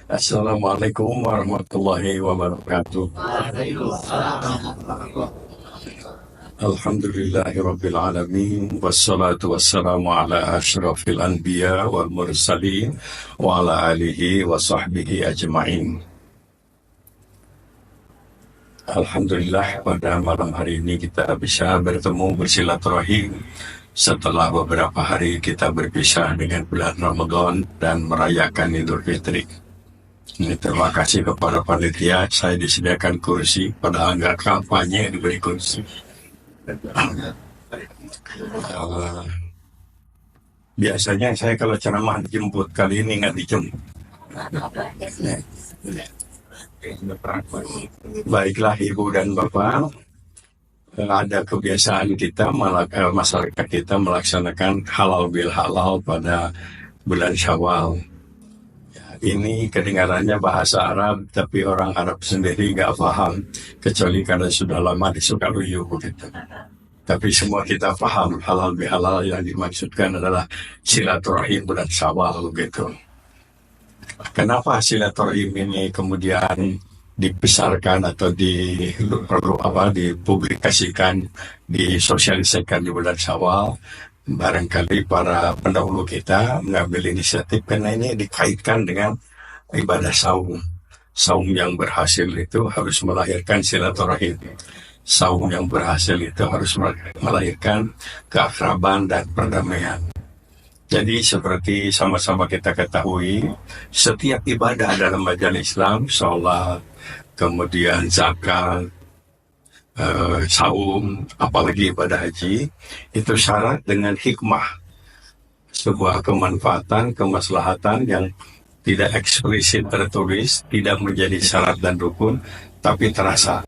Assalamualaikum warahmatullahi wabarakatuh. Alhamdulillahirabbil alamin wassalatu wassalamu ala asyrafil anbiya wal mursalin wa ala alihi wa sahbihi ajma'in. Alhamdulillah pada malam hari ini kita bisa bertemu bersilaturahim setelah beberapa hari kita berpisah dengan bulan Ramadan dan merayakan Idul Fitri. Ini terima kasih kepada panitia, saya disediakan kursi, pada enggak kampanye diberi kursi. Biasanya saya kalau ceramah dijemput, kali ini nggak dijemput. Baiklah Ibu dan Bapak, ada kebiasaan kita, masyarakat kita melaksanakan halal bil halal pada bulan Syawal. Ini kedengarannya bahasa Arab, tapi orang Arab sendiri nggak paham, kecuali karena sudah lama di Sukaluyu begitu. Tapi semua kita paham halal bihalal yang dimaksudkan adalah silaturahim bulan Syawal begitu. Kenapa silaturahim ini kemudian dibesarkan atau dipublikasikan, disosialisasikan di bulan Syawal? Barangkali para pendahulu kita mengambil inisiatif karena ini dikaitkan dengan ibadah saum. Saum yang berhasil itu harus melahirkan silaturahim. Saum yang berhasil itu harus melahirkan keakraban dan perdamaian. Jadi seperti sama-sama kita ketahui, setiap ibadah dalam majelis Islam, sholat, kemudian zakat, saum, apalagi ibadah haji, itu syarat dengan hikmah, sebuah kemanfaatan, kemaslahatan yang tidak eksplisit tertulis, tidak menjadi syarat dan rukun, tapi terasa.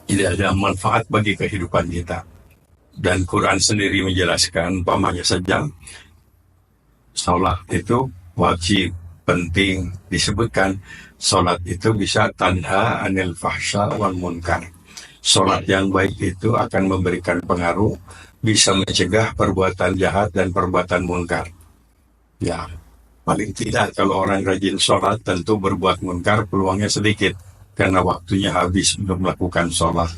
Tidak ada manfaat bagi kehidupan kita. Dan Quran sendiri menjelaskan, umpamanya saja, sholat itu wajib, penting, disebutkan sholat itu bisa tanha anil fahsya wal munkar. Sholat yang baik itu akan memberikan pengaruh, bisa mencegah perbuatan jahat dan perbuatan munkar. Ya, paling tidak kalau orang rajin sholat tentu berbuat munkar peluangnya sedikit, karena waktunya habis untuk melakukan sholat.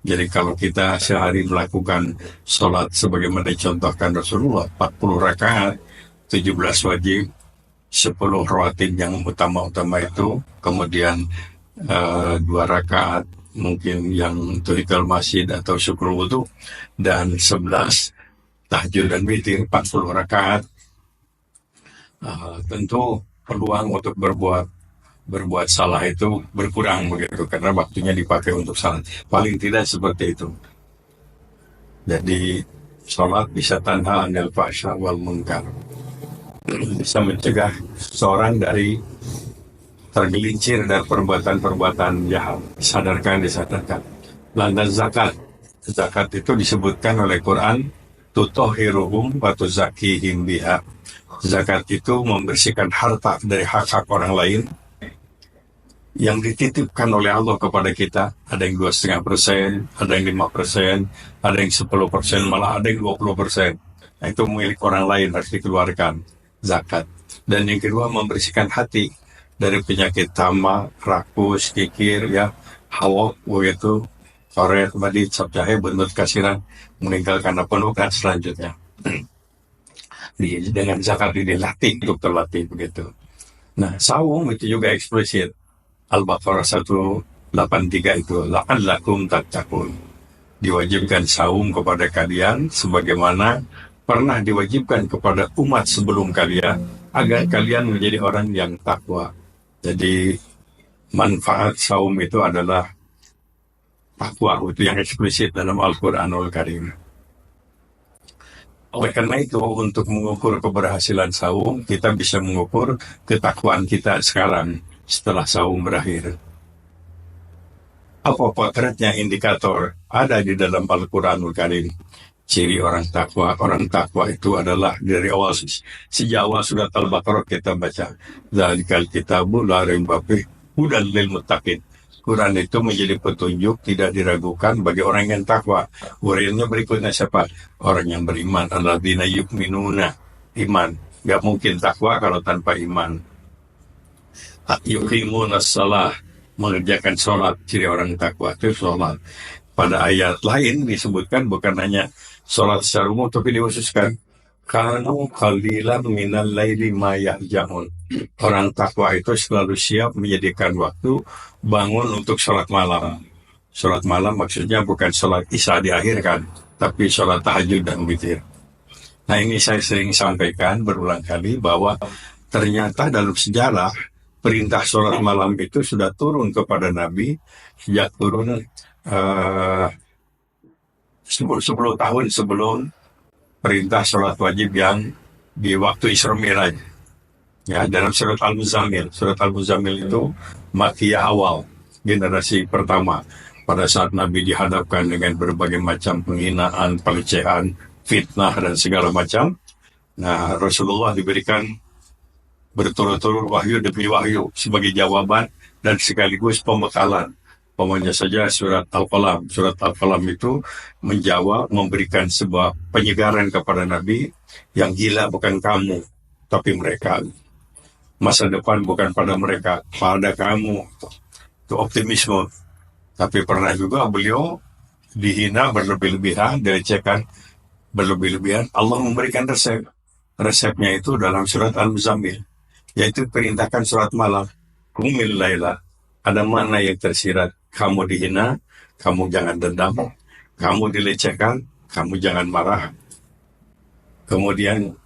Jadi kalau kita sehari melakukan sholat sebagaimana dicontohkan Rasulullah, 40 rakaat, 17 wajib, 10 rawatib yang utama-utama itu, kemudian 2 rakaat mungkin yang tuhikal masjid atau syukur wudu, dan 11 tahajud dan witir, 40 rakaat. Tentu peluang untuk berbuat salah itu berkurang begitu, karena waktunya dipakai untuk salat. Paling tidak seperti itu. Jadi sholat bisa tanha anil fahsya wal munkar, bisa mencegah seorang dari tergelincir dari perbuatan-perbuatan jahat. Disadarkan. Lantas zakat itu disebutkan oleh Quran, tutahhiruhum wa tuzakkihim biha. Zakat itu membersihkan harta dari hak-hak orang lain yang dititipkan oleh Allah kepada kita. Ada yang 2,5%, ada yang 5%, ada yang 10%, malah ada yang 20%. Nah, itu milik orang lain, harus dikeluarkan zakat. Dan yang kedua, membersihkan hati dari penyakit tamak, rakus, kikir, ya, hawa, begitu, koret, badit, sabjahe, benut kasiran, meninggal karena penuh, dan selanjutnya. Dengan zakat ini dilatih, untuk terlatih begitu. Nah, saum itu juga eksplisit. Al-Baqarah 183 itu, la'allakum tattaqun. Diwajibkan saum kepada kalian sebagaimana pernah diwajibkan kepada umat sebelum kalian, agar kalian menjadi orang yang takwa. Jadi manfaat saum itu adalah takwa, itu yang eksplisit dalam Al-Quranul Karim. Oleh karena itu, untuk mengukur keberhasilan saum, kita bisa mengukur ketakwaan kita sekarang setelah saum berakhir. Apa potretnya, indikator ada di dalam Al-Quranul Karim. Ciri orang takwa itu adalah dari awal, sejak awal surat Al-Baqarah kita baca, dzalikal kitabu la raiba fihi hudal lil muttaqin. Quran itu menjadi petunjuk tidak diragukan bagi orang yang takwa. Uraiannya berikutnya siapa? Orang yang beriman, alladzina yu'minuna, iman. Gak mungkin takwa kalau tanpa iman. yuqimuna shalah, mengerjakan sholat. Ciri orang takwa itu sholat. Pada ayat lain disebutkan bukan hanya sholat secara umum, tapi dikhususkan kanu qalilan minal laili ma yahjaun. Orang takwa itu selalu siap menyediakan waktu bangun untuk sholat malam. Sholat malam maksudnya bukan sholat isya diakhirkan, tapi sholat tahajud dan witir. Nah, ini saya sering sampaikan berulang kali bahwa ternyata dalam sejarah perintah sholat malam itu sudah turun kepada Nabi sejak turun 10 tahun sebelum perintah sholat wajib yang di waktu Isra Mi'raj. Ya, dalam surat Al-Muzammil. Surat Al-Muzammil itu Makkiyah awal, generasi pertama. Pada saat Nabi dihadapkan dengan berbagai macam penghinaan, pelecehan, fitnah, dan segala macam. Nah, Rasulullah diberikan berturut-turut wahyu demi wahyu sebagai jawaban dan sekaligus pembekalan. Pokoknya saja surat Al-Qalam. Surat Al-Qalam itu menjawab, memberikan sebuah penyegaran kepada Nabi, yang gila bukan kamu, tapi mereka. Masa depan bukan pada mereka, pada kamu. Itu optimisme. Tapi pernah juga beliau dihina berlebih-lebihan, dilecehkan berlebih-lebihan. Allah memberikan resep. Resepnya itu dalam surat Al-Muzammil, yaitu perintahkan surat malam. Qumil laila. Ada mana yang tersirat. Kamu dihina, kamu jangan dendam. Kamu dilecehkan, kamu jangan marah. Kemudian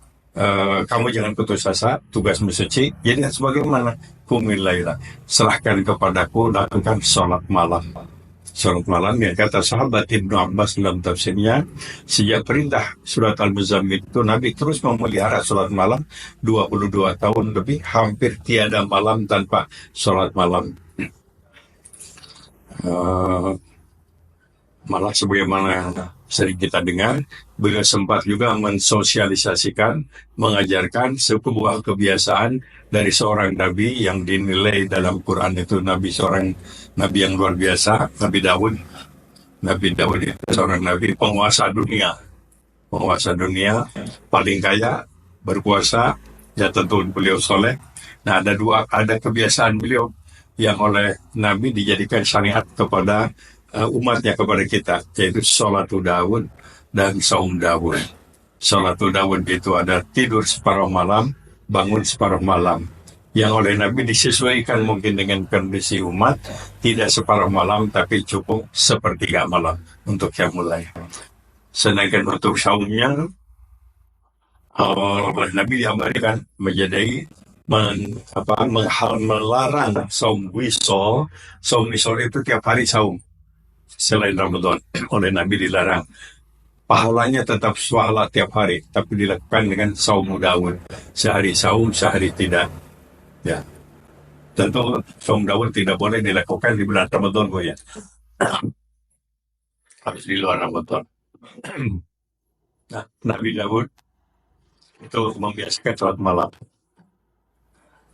kamu jangan putus asa, tugasmu suci. Jadi sebagaimana qumil laila, serahkan kepadaku, lakukan sholat malam. Sholat malam yang kata sahabat Ibnu Abbas dalam tafsirnya, sejak perintah surat Al-Muzammil itu Nabi terus memelihara sholat malam 22 tahun lebih, hampir tiada malam tanpa sholat malam. Malah sebagaimana sering kita dengar, beliau sempat juga mensosialisasikan, mengajarkan sebuah kebiasaan dari seorang nabi yang dinilai dalam Quran itu seorang nabi yang luar biasa, Nabi Daud. Nabi Daud itu seorang nabi penguasa dunia. Penguasa dunia, paling kaya, berkuasa, ya tentu beliau soleh. Nah, ada kebiasaan beliau yang oleh Nabi dijadikan syariat kepada umatnya, kepada kita, yaitu sholatul Daud dan saum Daud. Sholatul Daud itu ada tidur separuh malam, bangun separuh malam. Yang oleh Nabi disesuaikan mungkin dengan kondisi umat, tidak separuh malam tapi cukup sepertiga malam untuk yang mulai. Sedangkan untuk saumnya, oleh Nabi diamalkan menjadi melarang saum wisol. Saum wisol itu tiap hari saum selain Ramadan, oleh Nabi dilarang. Pahalanya tetap swala tiap hari, tapi dilakukan dengan saum Daud. Sehari saum, sehari tidak. Ya, tentu saum Daud tidak boleh dilakukan di bulan Ramadan, ya. Harus di luar Ramadan. Nah, Nabi Daud itu membiasakan sholat malam.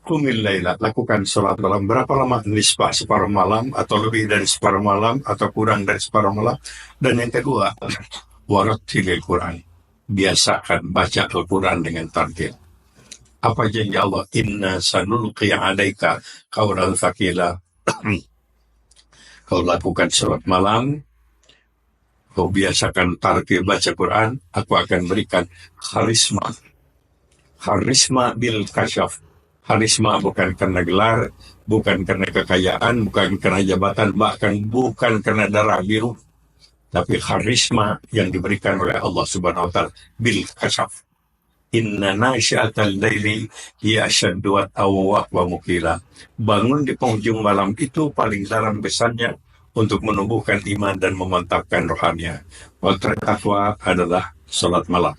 Qumil laila, lakukan sholat malam. Berapa lama? Nisbah, separuh malam, atau lebih dari separuh malam, atau kurang dari separuh malam. Dan yang kedua, warattilil Quran, biasakan baca Al-Quran dengan tartil. Apa janji Allah? Inna sanulqi alaika qawlan thaqila. Kau lakukan sholat malam, kau biasakan tartil baca Quran, aku akan berikan karisma. Karisma bil kasyaf. Karisma bukan karena gelar, bukan karena kekayaan, bukan karena jabatan, bahkan bukan karena darah biru, tapi karisma yang diberikan oleh Allah Subhanahu wa Ta'ala bil kasyaf. Inna nasyi'atal laili hiya asyaddu wat'awwa wa muqila. Bangun di penghujung malam itu paling dalam besarnya untuk menumbuhkan iman dan memantapkan rohaninya. Potret takwa adalah salat malam.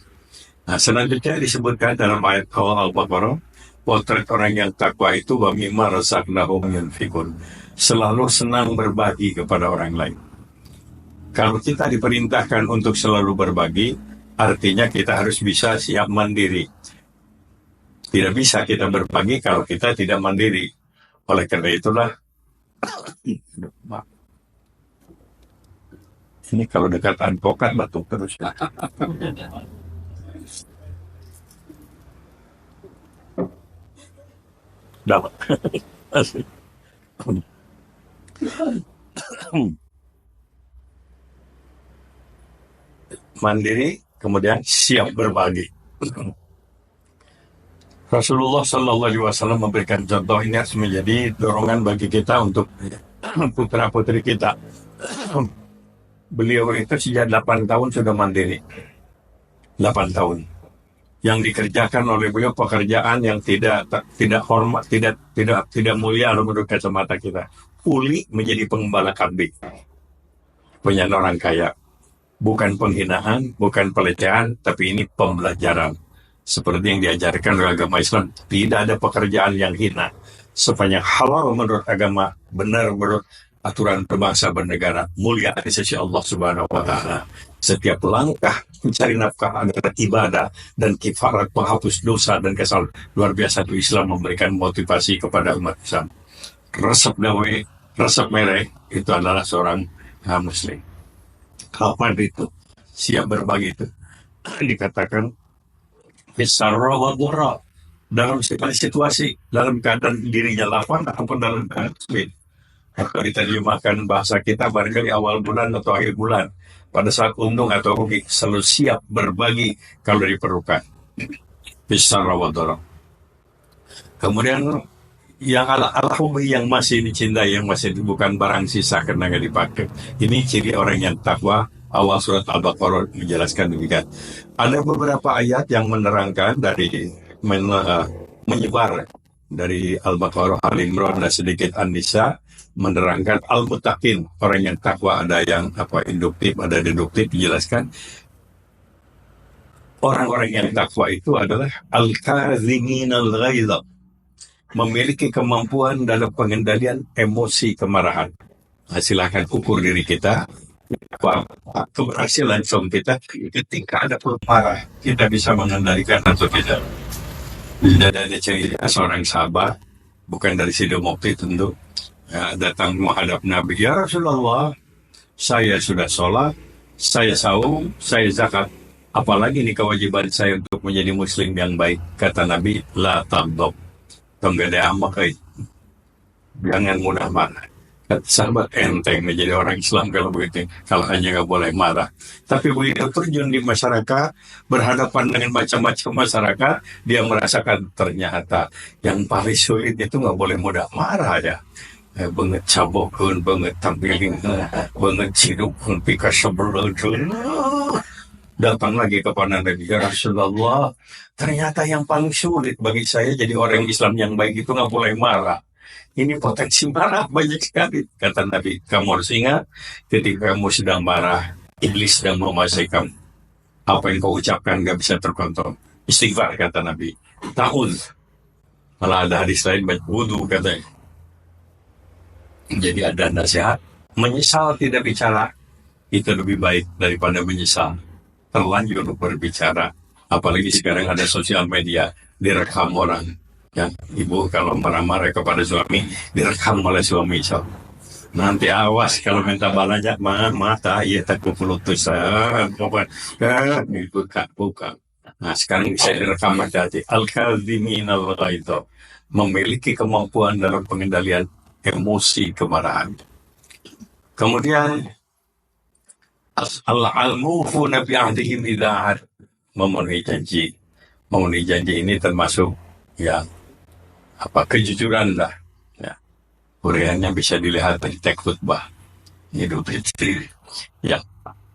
Nah, selanjutnya disebutkan dalam ayat awal Al-Baqarah, potret orang yang takwa itu wa mimma razaqnahum yunfiqun, selalu senang berbagi kepada orang lain. Kalau kita diperintahkan untuk selalu berbagi, artinya kita harus bisa siap mandiri. Tidak bisa kita berbagi kalau kita tidak mandiri. Oleh karena itulah, ini kalau dekat advokat batuk terus. Dapat. Asik. Mandiri, kemudian siap berbagi. Rasulullah Shallallahu Alaihi Wasallam memberikan contoh ini harus menjadi dorongan bagi kita untuk putra putri kita. Beliau itu sejak 8 tahun sudah mandiri. 8 tahun. Yang dikerjakan oleh beliau pekerjaan yang tidak hormat, tidak mulia menurut kacamata kita. Uli menjadi pengembala kambing. Punya orang kaya. Bukan penghinaan, bukan pelecehan, tapi ini pembelajaran. Seperti yang diajarkan oleh agama Islam, tidak ada pekerjaan yang hina. Sepanjang halal menurut agama, benar menurut aturan berbangsa bernegara, mulia di sisi Allah Subhanahu wa Ta'ala. Setiap langkah mencari nafkah adalah ibadah dan kifarat penghapus dosa dan kesalahan. Luar biasa itu Islam memberikan motivasi kepada umat Islam. Resep dawe, resep merek itu adalah seorang Muslim. Kapan itu siap berbagi itu dikatakan bisarra wa dharra, dalam segala situasi, dalam keadaan dirinya lapang ataupun dalam keadaan sulit. Atau diterjemahkan bahasa kita barangkali awal bulan atau akhir bulan, pada saat untung atau rugi, selalu siap berbagi kalau diperlukan. Bisarra wa dharra. Kemudian yang al-hubbi yang masih dicintai, yang masih bukan barang sisa karena nggak dipakai. Ini ciri orang yang takwa. Awal surat Al-Baqarah menjelaskan demikian. Ada beberapa ayat yang menerangkan dari menyebar dari Al-Baqarah, Al-Imran dan sedikit An-Nisa menerangkan al-muttaqin, orang yang takwa. Ada yang induktif, ada deduktif, dijelaskan. Orang-orang yang takwa itu adalah al-kazimin al-ghaidha, memiliki kemampuan dalam pengendalian emosi kemarahan. Silakan ukur diri kita, keberhasilan kita ketika ada marah, kita bisa mengendalikan atau tidak. Tidak ada cerita seorang sahabat, bukan dari Sidomukti tentu, datang menghadap Nabi, ya Rasulullah, saya sudah sholat, saya saum, saya zakat, apalagi ini kewajiban saya untuk menjadi muslim yang baik. Kata Nabi, la taghdab, tenggada amakai, jangan mudah marah. Sahabat enteng menjadi orang Islam kalau begitu, kalau hanya nggak boleh marah. Tapi begitu terjun di masyarakat, berhadapan dengan macam-macam masyarakat, dia merasakan ternyata yang paling sulit itu nggak boleh mudah marah ya. Banget cabokun, banget tampiling, banget cidukun, pika sebelujun. Datang lagi kepada Nabi, ya Rasulullah, ternyata yang paling sulit bagi saya jadi orang Islam yang baik itu nggak boleh marah. Ini potensi marah banyak sekali. Kata Nabi, kamu harus ingat, ketika kamu sedang marah, iblis sedang menguasai kamu. Apa yang kau ucapkan gak bisa terkontrol. Istighfar, kata Nabi. Ta'udz. Malah ada hadis lain, baca wudu, katanya. Jadi ada nasihat, menyesal tidak bicara, itu lebih baik daripada menyesal terlanjur berbicara. Apalagi sekarang ada sosial media, direkam orang. Ya, ibu kalau marah-marah kepada suami direkam oleh suami, so. Nanti awas kalau minta balanya mata ya takut pelutus buka. Nah sekarang bisa direkam hati-hati. Al-kadhimin al-ghaidha, memiliki kemampuan dalam pengendalian emosi kemarahan. Kemudian al-mufuna bi ahdihim idza ahad, memenuhi janji. Memenuhi janji ini termasuk ya kejujuran lah. Ya. Uriannya bisa dilihat dari teks khutbah Idul Fitri. Ya.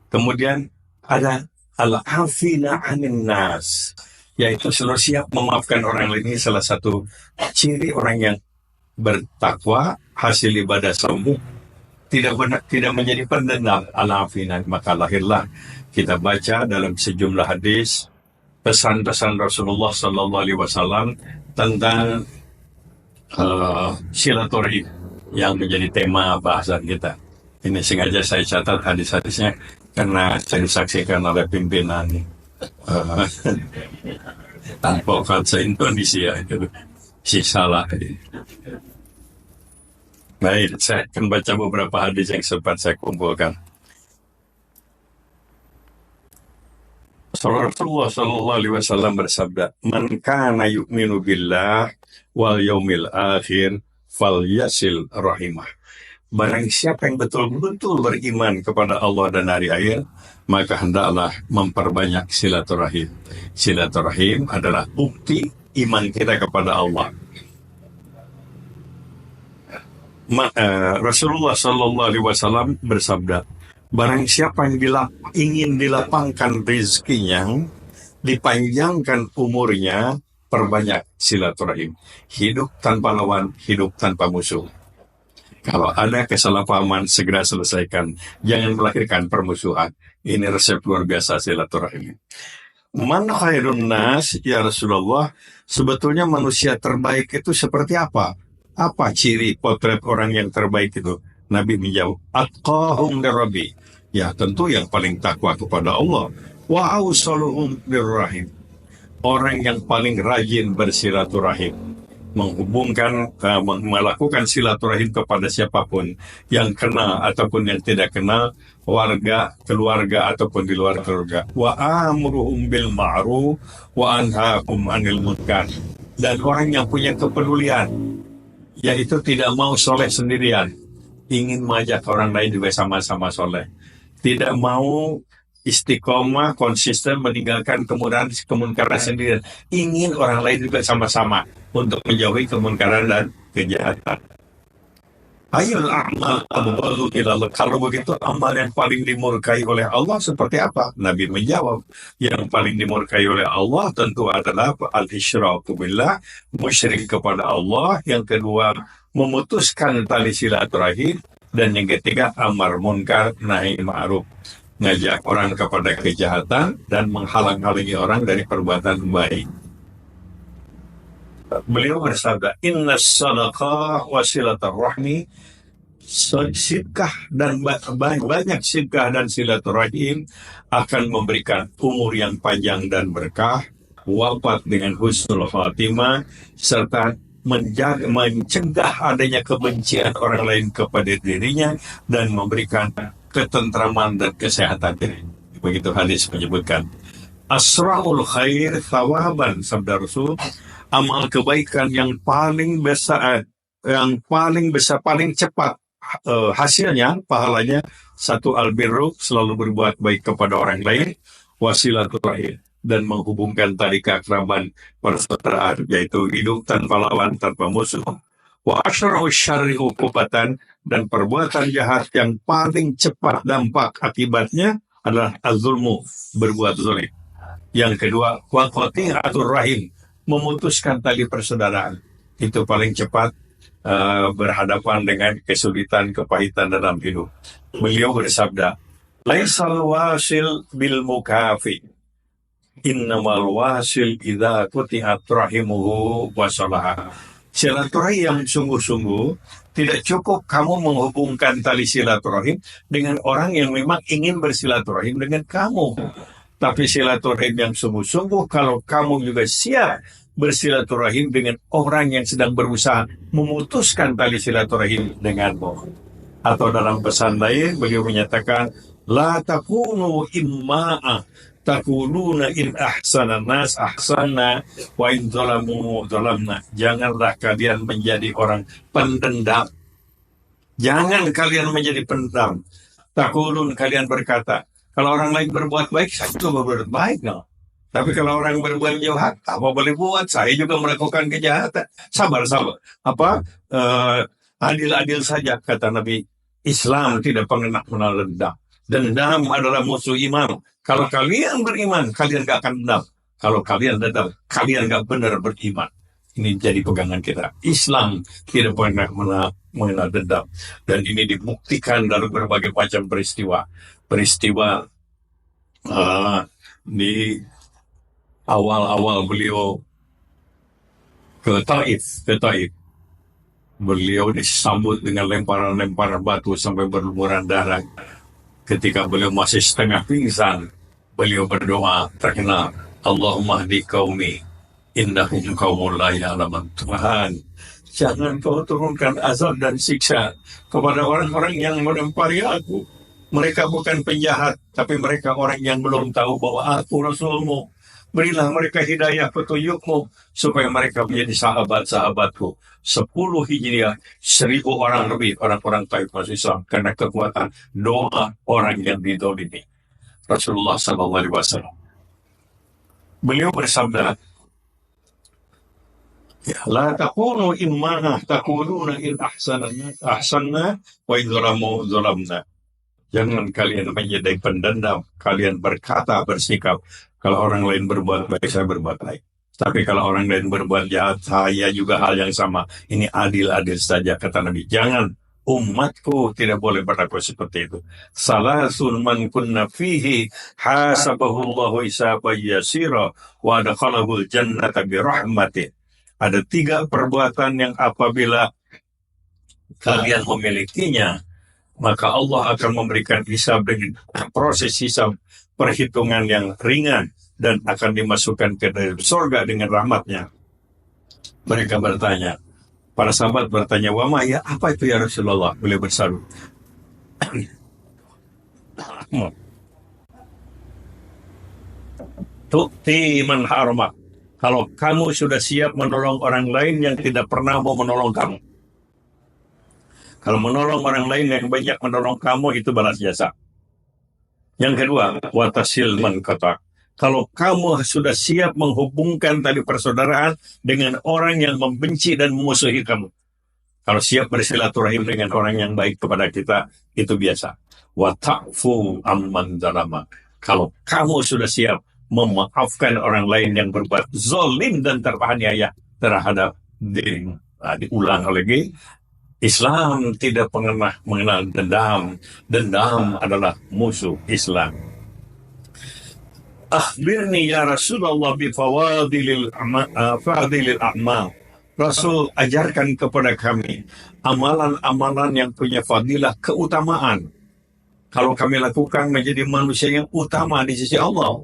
Kemudian ada al-afina 'anin nas, yaitu selalu siap memaafkan orang lain. Ini salah satu ciri orang yang bertakwa, hasil ibadah sombong, tidak menjadi pendendam. Al-afina, maka lahirlah kita baca dalam sejumlah hadis pesan-pesan Rasulullah Sallallahu Alaihi Wasallam tentang silaturahim yang menjadi tema bahasan kita. Ini sengaja saya catat hadis-hadisnya karena saya disaksikan oleh pimpinan advokat se-Indonesia itu si salah. Baik, saya akan baca beberapa hadis yang sempat saya kumpulkan. Rasulullah Sallallahu Alaihi Wasallam bersabda, "Man kana yu'minu billah wal yaumil akhir, falyasil rahimah. Barang siapa yang betul-betul beriman kepada Allah dan hari akhir, maka hendaklah memperbanyak silaturahim. Silaturahim adalah bukti iman kita kepada Allah. Rasulullah Sallallahu Alaihi Wasallam bersabda, barang siapa yang ingin dilapangkan rezekinya, dipanjangkan umurnya, perbanyak silaturahim. Hidup tanpa lawan, hidup tanpa musuh. Kalau ada kesalahpahaman, segera selesaikan. Jangan melahirkan permusuhan. Ini resep luar biasa silaturahim. Man khairun nas, ya Rasulullah, sebetulnya manusia terbaik itu seperti apa? Apa ciri potret orang yang terbaik itu? Nabi menjawab, atqahum lirabbi. Ya, tentu yang paling takwa kepada Allah. Wa awsaluhum birrahim. Orang yang paling rajin bersilaturahim. Melakukan silaturahim kepada siapapun yang kenal ataupun yang tidak kenal, warga, keluarga ataupun di luar keluarga. Wa amruhum bil ma'ruf wa anhaakum 'anil munkar. Dan orang yang punya kepedulian, yaitu tidak mau soleh sendirian, ingin mengajak orang lain juga sama-sama soleh, tidak mau istiqomah, konsisten meninggalkan kemunkaran sendirian, ingin orang lain juga sama-sama untuk menjauhi kemunkaran dan kejahatan. Ayul a'mal abghadu ilallah. Kalau begitu, amal yang paling dimurkai oleh Allah seperti apa? Nabi menjawab, yang paling dimurkai oleh Allah tentu adalah al-isyraku billah, musyrik kepada Allah. Yang kedua, memutuskan tali silaturahim. Dan yang ketiga, amar munkar nahi ma'ruf, ngajak orang kepada kejahatan dan menghalang-halangi orang dari perbuatan baik. Beliau bersabda, inna sadaqah wa silaturahmi, sedekah dan banyak sedekah dan silaturahim akan memberikan umur yang panjang dan berkah, wafat dengan husnul khatimah, serta mencegah adanya kebencian orang lain kepada dirinya dan memberikan ketentraman dan kesehatan diri. Begitu hadis menyebutkan. Asra'ul khair thawaban, sabda Rasul, amal kebaikan yang paling besar, paling cepat hasilnya, pahalanya, satu albirru, selalu berbuat baik kepada orang lain, wasilaturahim, dan menghubungkan tali keakraban persaudaraan, yaitu hidup tanpa lawan, tanpa musuh. Wa asyra'u syarri uqubatan, dan perbuatan jahat yang paling cepat dampak akibatnya adalah az-zulmu, berbuat zalim. Yang kedua, wa qati'atur rahim, memutuskan tali persaudaraan. Itu paling cepat berhadapan dengan kesulitan, kepahitan dalam hidup. Beliau bersabda, laisal wasil bil mukafi, innamal wasil idza quti'at rahimuhu wa salaha. Silaturahim yang sungguh-sungguh, tidak cukup kamu menghubungkan tali silaturahim dengan orang yang memang ingin bersilaturahim dengan kamu. Tapi silaturahim yang sungguh-sungguh, kalau kamu juga siap bersilaturahim dengan orang yang sedang berusaha memutuskan tali silaturahim denganmu. Atau dalam pesan lain, beliau menyatakan, la takunu imma'a, takuluna in ahsana nas ahsana wa in zalamu zalamna. Janganlah kalian menjadi orang pendendam. Jangan kalian menjadi pendendam. Takulun, kalian berkata, kalau orang lain berbuat baik, saya juga berbuat baik. No. Tapi kalau orang berbuat jahat, apa boleh buat? Saya juga melakukan kejahatan. Sabar. Adil-adil saja, kata Nabi. Islam tidak pernah mengenal dendam. Dendam adalah musuh iman. Kalau kalian beriman, kalian gak akan dendam. Kalau kalian dendam, kalian gak benar beriman. Ini jadi pegangan kita. Islam tidak pernah mengenal dendam. Dan ini dibuktikan dari berbagai macam peristiwa. Di awal-awal beliau ke Taif. Beliau disambut dengan lemparan-lemparan batu sampai berlumuran darah. Ketika beliau masih setengah pingsan, beliau berdoa terkenal, Allahumma hdi qaumi innahum qaumun la ya'lamun. Tuhan, jangan kau turunkan azab dan siksa kepada orang-orang yang melempari aku. Mereka bukan penjahat, tapi mereka orang yang belum tahu bahwa aku Rasulmu. Berilah mereka hidayah petunjukmu, supaya mereka menjadi sahabat-sahabatku. 10 Hijriah, 1000 orang lebih, orang-orang Taif masuk Islam, karena kekuatan doa orang yang didolimi. Rasulullah SAW. Beliau bersabda, La takunu immanah takununa in ahsanna wa in zalamna. Jangan kalian menjadi pendendam. Kalian berkata, bersikap. Kalau orang lain berbuat baik, saya berbuat baik. Tapi kalau orang lain berbuat jahat, saya juga hal yang sama. Ini adil-adil saja, kata Nabi. Jangan, umatku tidak boleh berlaku seperti itu. Salasun man kunna fihi hasabahullahu isaba yasira wa adakhalahul jannata birahmatih. Ada 3 perbuatan yang apabila kalian memilikinya, maka Allah akan memberikan hisab dengan proses hisab perhitungan yang ringan dan akan dimasukkan ke dalam surga dengan rahmatnya. Mereka bertanya, para sahabat bertanya, wama ya, apa itu ya Rasulullah? Beliau bersabda, Tu'ti man harmak. Kalau kamu sudah siap menolong orang lain yang tidak pernah mau menolong kamu. Kalau menolong orang lain yang banyak menolong kamu, itu balas jasa. Yang kedua, watasil man qata'. Kalau kamu sudah siap menghubungkan tali persaudaraan dengan orang yang membenci dan memusuhi kamu. Kalau siap bersilaturahim dengan orang yang baik kepada kita, itu biasa. Wa ta'fu amman zalama. Kalau kamu sudah siap memaafkan orang lain yang berbuat zalim dan teraniaya terhadap dirimu. Diulang lagi, Islam tidak pernah mengenal dendam. Dendam adalah musuh Islam. Akhbirni ya Rasulullah bi fadilil a'mal. Rasul, ajarkan kepada kami amalan-amalan yang punya fadilah, keutamaan. Kalau kami lakukan menjadi manusia yang utama di sisi Allah.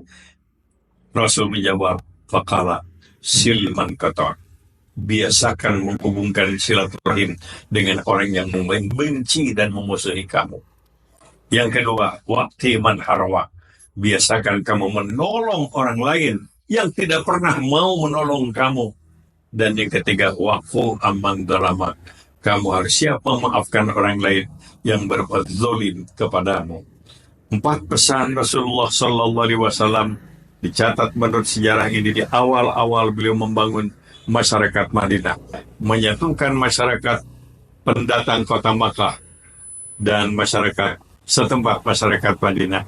Rasul menjawab, faqala silman qata'. Biasakan menghubungkan silaturahim dengan orang yang membenci dan memusuhi kamu. Yang kedua, waqti man harwa. Biasakan kamu menolong orang lain yang tidak pernah mau menolong kamu. Dan yang ketiga, waqfu amman dzalama. Kamu harus siap memaafkan orang lain yang berbuat zalim kepadamu. 4 pesan Rasulullah SAW dicatat menurut sejarah ini di awal-awal beliau membangun masyarakat Madinah, menyatukan masyarakat pendatang kota Makkah dan masyarakat setempat masyarakat Madinah,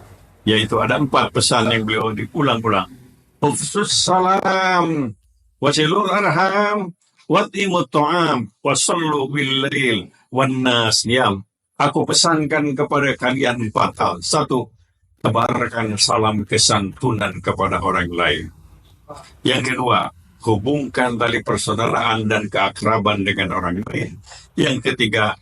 yaitu ada 4 pesan yang beliau diulang-ulang. Ufsus salam, wasilul arham, watimut ta'am, wasallu bil lail, wan nas niyam. Aku pesankan kepada kalian 4 hal. 1, tebarkan salam kesantunan kepada orang lain. Yang kedua, hubungkan tali persaudaraan dan keakraban dengan orang lain. Yang ketiga,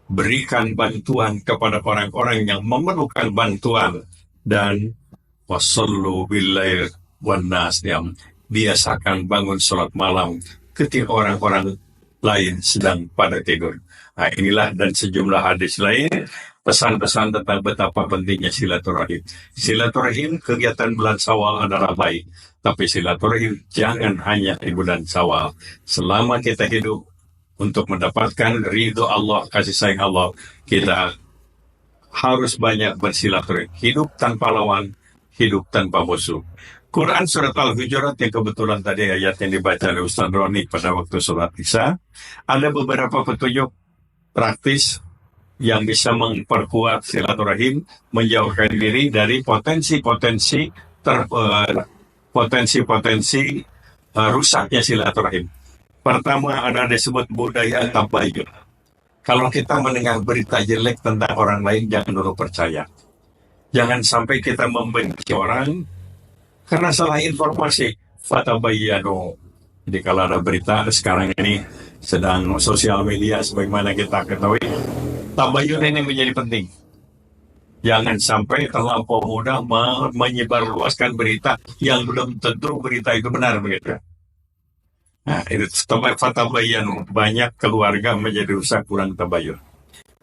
berikan bantuan kepada orang-orang yang memerlukan bantuan. Dan wasallu billail wan nas niyam. Biasakan bangun salat malam ketika orang-orang lain sedang pada tidur. Nah, inilah dan sejumlah hadis lain pesan-pesan tentang betapa pentingnya silaturahim. Silaturahim kegiatan bulan Syawal adalah baik, tapi silaturahim jangan hanya di bulan Syawal. Selama kita hidup untuk mendapatkan ridho Allah, kasih sayang Allah, kita harus banyak bersilaturahim. Hidup tanpa lawan, hidup tanpa musuh. Quran surat Al-Hujurat yang kebetulan tadi ayat yang dibaca oleh Ustaz Roni pada waktu sholat Isya, ada beberapa petunjuk praktis yang bisa memperkuat silaturahim, menjauhkan diri dari potensi-potensi rusaknya silaturahim. Pertama, ada disebut budaya tabayun. Kalau kita mendengar berita jelek tentang orang lain, jangan dulu percaya. Jangan sampai kita membenci orang karena salah informasi. Fatabayyanu. Jadi kalau ada berita sekarang ini sedang sosial media sebagaimana kita ketahui, tabayun ini menjadi penting. Jangan sampai terlampau mudah menyebarluaskan berita yang belum tentu berita itu benar begitu. Nah, itu fatabayyanu. Banyak keluarga menjadi rusak kurang tabayun.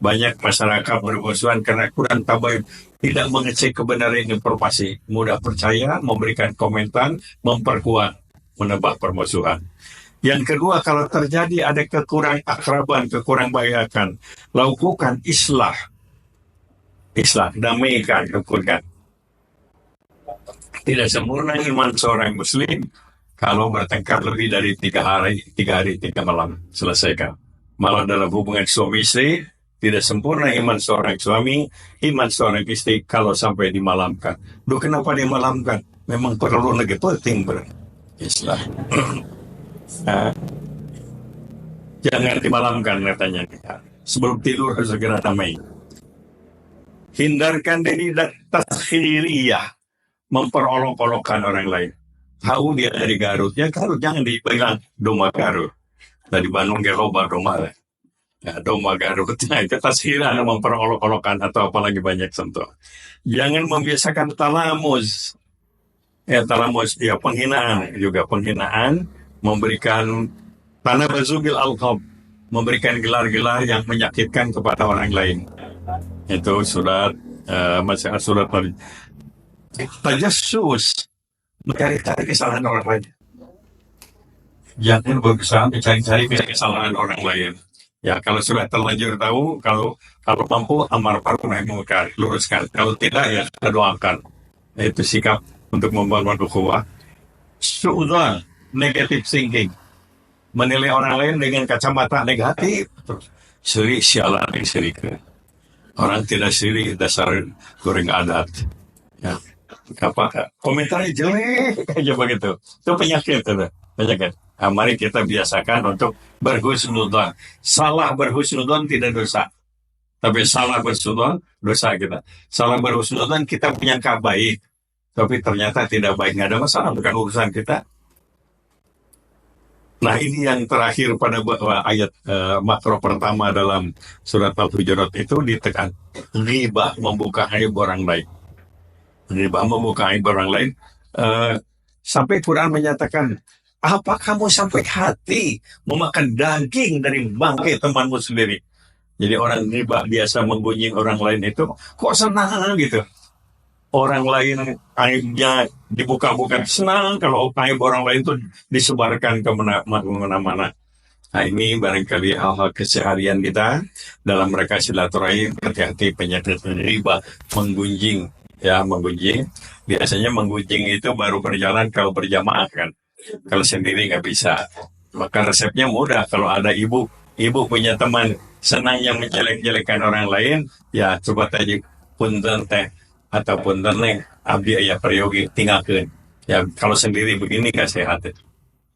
Banyak masyarakat bermusuhan karena kurang tabayun, tidak mengecek kebenaran informasi, mudah percaya, memberikan komentar, memperkuat, menebak permusuhan. Yang kedua, kalau terjadi ada kekurang akraban, kekurang bayakan, lakukan islah, damaikan, rukunkan. Tidak sempurna iman seorang muslim kalau bertengkar lebih dari 3 hari 3 malam, selesaikan. Malah dalam hubungan suami istri, tidak sempurna iman seorang suami, iman seorang istri kalau sampai dimalamkan. Duh, kenapa dimalamkan? Memang perlu lagi penting Islam. Nah, jangan dimalamkan katanya. Sebelum tidur harus segera damai. Hindarkan diri dari taskhiriyah, memperolok-olokkan orang lain. Tahu dia dari Garut, ya Garut jangan dipegang domba Garut. Dari Bandung ke Loba domba. Ya, domba Garut, nah, itu taskhirah, memperolok-olokkan atau apalagi banyak sentuh. Jangan membiasakan talamus. Talamus, ya penghinaan juga, penghinaan, memberikan tanah bazubil alqab, memberikan gelar-gelar yang menyakitkan kepada orang lain. Itu surat surat tajassus, mencari-cari kesalahan orang lain. Jangan berusaha mencari-cari kesalahan orang lain. Ya, kalau sudah terlanjur tahu, kalau mampu amar ma'ruf nahi munkar, luruskan. Kalau tidak, ya kita doakan. Itu sikap untuk membangun ukhuwah. Suudzon, negative thinking, menilai orang lain dengan kacamata negatif. Syirik sialan syirik. Orang tidak syirik dasar goreng adat. Ya, komentarnya jelek aja begitu. Itu penyakit itu. Penyakit. Nah, mari kita biasakan untuk berhusnudzon. Salah berhusnudzon tidak dosa, tapi salah berhusnudzon dosa kita. Salah berhusnudzon kita menyangka baik, tapi ternyata tidak baik. Nggak ada masalah, bukan urusan kita. Nah, ini yang terakhir pada ayat makro pertama dalam surat Al-Hujurat itu ditekan. Ghibah, membuka aib orang lain. Ghibah, membuka aib orang lain. Sampai Quran menyatakan, apa kamu sampai hati memakan daging dari bangkai temanmu sendiri? Jadi orang ghibah biasa menggunjing orang lain itu, kok senang gitu. Orang lain aibnya dibuka-buka, senang kalau aib orang lain itu disebarkan ke mana-mana. Nah, ini barangkali hal-hal keseharian kita dalam mereka silaturahim. Hati-hati penyakit ghibah, menggunjing. Ya, menggunjing. Biasanya menggunjing itu baru berjalan kalau berjamaah kan. Kalau sendiri nggak bisa. Maka resepnya mudah. Kalau ada ibu punya teman senang yang menjelek-jelekan orang lain, ya coba tadi punten teh ataupun teneng abdi aya peryogi tinggalkeun. Ya kalau sendiri begini nggak sehat.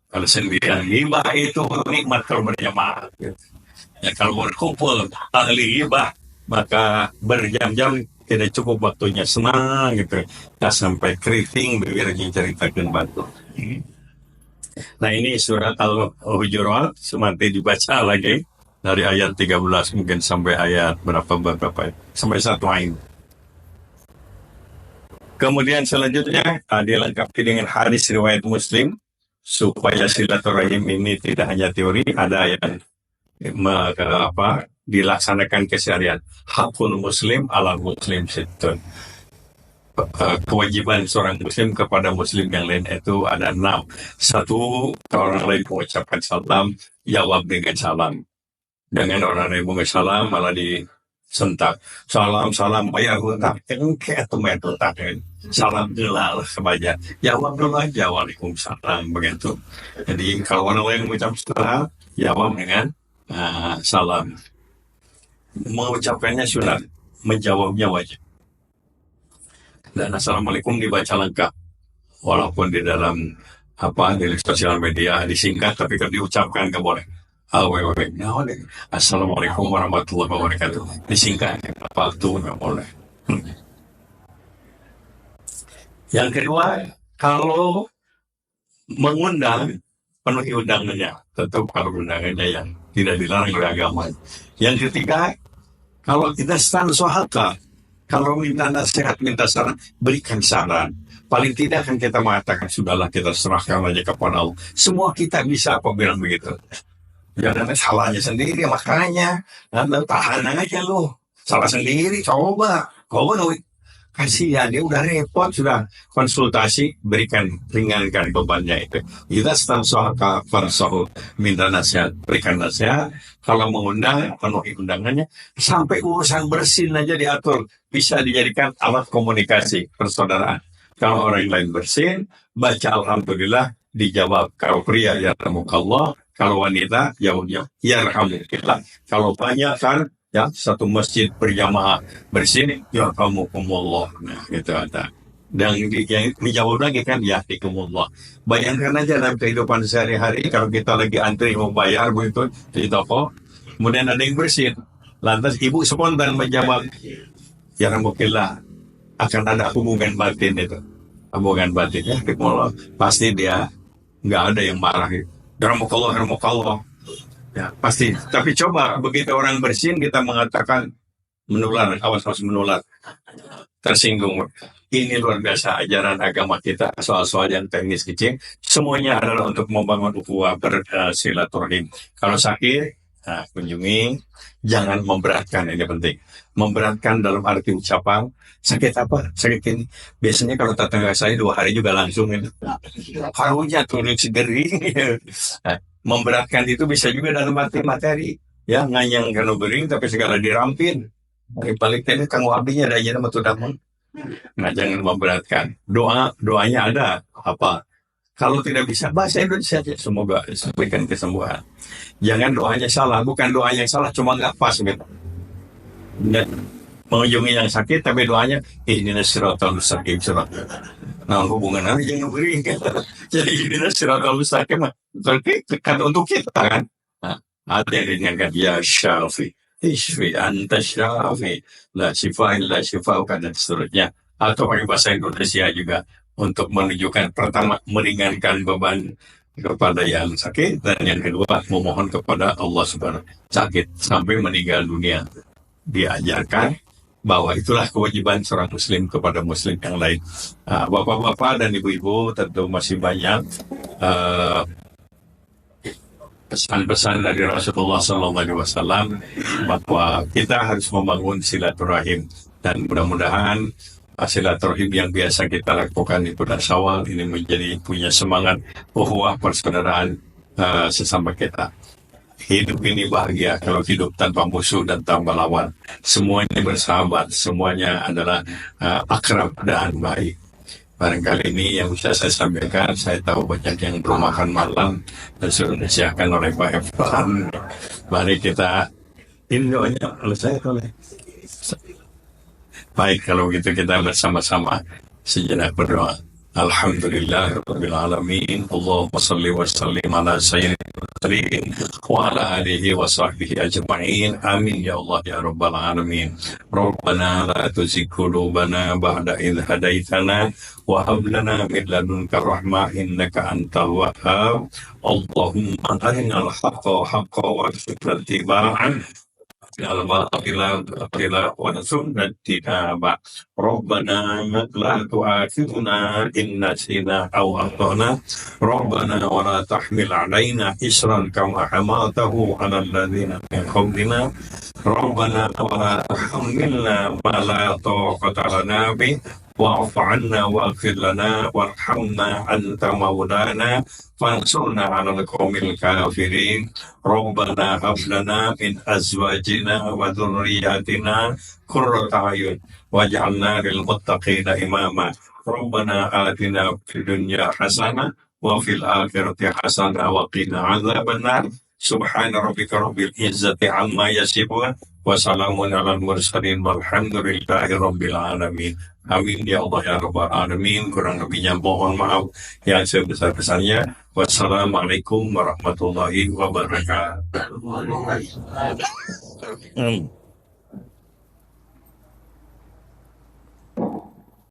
Kalau sendirian ghibah itu nikmat kalau berjamaah. Ya kalau berkumpul ahli ghibah maka berjam-jam tidak cukup waktunya, senang gitu. Nah, sampai keriting bibirnya ceritakan batu. Nah, ini surat Al-Hujurat, semanti dibaca lagi dari ayat 13 mungkin sampai ayat berapa sampai 1 ain. Kemudian selanjutnya dilengkapi dengan hadis riwayat Muslim supaya silaturahim ini tidak hanya teori, ada yang dilaksanakan keseharian. Hakul muslim ala muslim sittun. Kewajiban seorang muslim kepada muslim yang lain itu ada 6. 1, orang lain mengucapkan salam, jawab dengan salam. Dengan orang lain mengucapkan salam malah disentak. Salam, bayar hutang. Engke atau main hutang. Salam gelal sebanyak. Jawab dulu aja, waalaikumsalam. Begitu. Jadi kalau orang lain mengucapkan salam, jawab dengan salam. Mengucapkannya sunat, menjawabnya wajib. Dan assalamualaikum dibaca lengkap, walaupun di dalam di sosial media disingkat, tapi kalau diucapkan nggak boleh. Assalamualaikum warahmatullahi wabarakatuh disingkat, apa itu nggak boleh. Yang kedua, kalau mengundang penuhi undangannya, tentu kalau undangannya yang tidak dilarang oleh agama. Yang ketiga, kalau kita stand sohaka, kalau minta nasihat, minta saran, berikan saran. Paling tidak kan kita mengatakan, sudahlah kita serahkan aja kepada Allah. Semua kita bisa apa bilang begitu. Jangan salahnya sendiri, makanya. Tahan aja lu. Salah sendiri, coba. Kasihan, dia udah repot, sudah konsultasi, berikan, ringankan bebannya itu. Kita soal farsahu minta nasihat, berikan nasihat. Kalau mengundang, penuhi undangannya. Sampai urusan bersin aja diatur. Bisa dijadikan alat komunikasi persaudaraan. Kalau orang lain bersin, baca Alhamdulillah, dijawab. Kalau pria, ya Allah. Kalau wanita, jawabnya, ya Alhamdulillah. Kalau banyak kan, ya satu masjid berjamaah bersini ya kamu kumullah, nah gitu ada. Dan yang dijawab lagi kan ya kumullah. Bayangkan aja dalam kehidupan sehari-hari kalau kita lagi antri mau bayar begitu di toko, kemudian ada yang bersin, lantas ibu spontan menjawab ya alhamdulillah, akan ada hubungan batin itu, hubungan batin ya kumullah, pasti dia nggak ada yang marah gitu. Rahmukallah. Ya, pasti. Tapi coba begitu orang bersin kita mengatakan menular, awas menular, tersinggung. Ini luar biasa ajaran agama kita, soal-soal yang teknis kecil, semuanya adalah untuk membangun ukhuwah bersilaturahim. Kalau sakit, kunjungi, jangan memberatkan, ini penting. Memberatkan dalam arti ucapan, sakit apa? Sakit ini. Biasanya kalau tetangga saya 2 hari juga langsung ini. Harunya turun segeri. Memberatkan itu bisa juga dalam arti materi, ya nganyang kanu bering tapi segala dirampin balik tadi kang wabinya ada aja nama tudamun. Nah, jangan memberatkan. Doanya ada apa, kalau tidak bisa bahasa Indonesia aja, semoga sampaikan kesembuhan. Jangan doanya salah, bukan doanya yang salah, cuma nggak pas gitu. Dan mengunjungi yang sakit tapi doanya ini siratal mustaqim. Nah, hubungan apa yang beri kan? Jadi ini siratal mustaqim kan untuk kita kan. Nah, ada yang kan ya Syafi, Ishfi anta Syafi, la shifa illa shifa dan seterusnya. Atau pakai bahasa Indonesia juga untuk menunjukkan pertama meringankan beban kepada yang sakit, dan yang kedua memohon kepada Allah Subhanahu sakit sampai meninggal dunia. Diajarkan bahwa itulah kewajiban seorang muslim kepada muslim yang lain. Bapak-bapak dan ibu-ibu, tentu masih banyak pesan-pesan dari Rasulullah SAW bahwa kita harus membangun silaturahim, dan mudah-mudahan silaturahim yang biasa kita lakukan di bulan Syawal ini menjadi punya semangat ukhuwah persaudaraan sesama kita. Hidup ini bahagia kalau hidup tanpa musuh dan tanpa lawan. Semuanya bersahabat, semuanya adalah akrab dan baik. Barangkali ini yang bisa saya sampaikan. Saya tahu banyak yang belum makan malam dan sudah disiapkan oleh Pak Efran. Mari kita, ini doanya oleh saya oleh. Baik, kalau gitu kita bersama-sama sejenak berdoa. Alhamdulillahirabbil alamin. Allahumma shalli wa sallim ala sayyidina wa ala alihi wa sahbihi ajma'in. Amin ya Allah ya rabbal alamin. Rabbana la tuzigh qulubana ba'da idh hadaitana wa hab lana min ladunka rahmah innaka antal wahhab. Allahumma arinal haqqa haqqan warzuqna ittiba'ah al-batila wa sunnah Rabbana la tu'akhidhna in nasina aw akhtana Rabbana wa la tahmil 'alaina isran kama hamaltahu 'ala alladhina min qablina Rabbana wa la tuhammilna ma la taqata lana bih wa'fu 'anna waghfir lana warhamna anta maulana fansurna 'alal qaumil kafirin Rabbana hab lana min azwajina wa dhurriyyatina qurrata a'yun waj'alna lil muttaqina imama Rabbana atina fid dunya hasanah wa fil akhirati hasanah wa qina 'adzabannar subhana rabbika rabbil izzati 'amma yasifun wa salamun 'alal mursalin walhamdulillahi rabbil alamin. Amin ya Allah ya rabbal alamin. Kurang lebihnya mohon maaf yang sebesar-besarnya. Wassalamualaikum warahmatullahi wabarakatuh.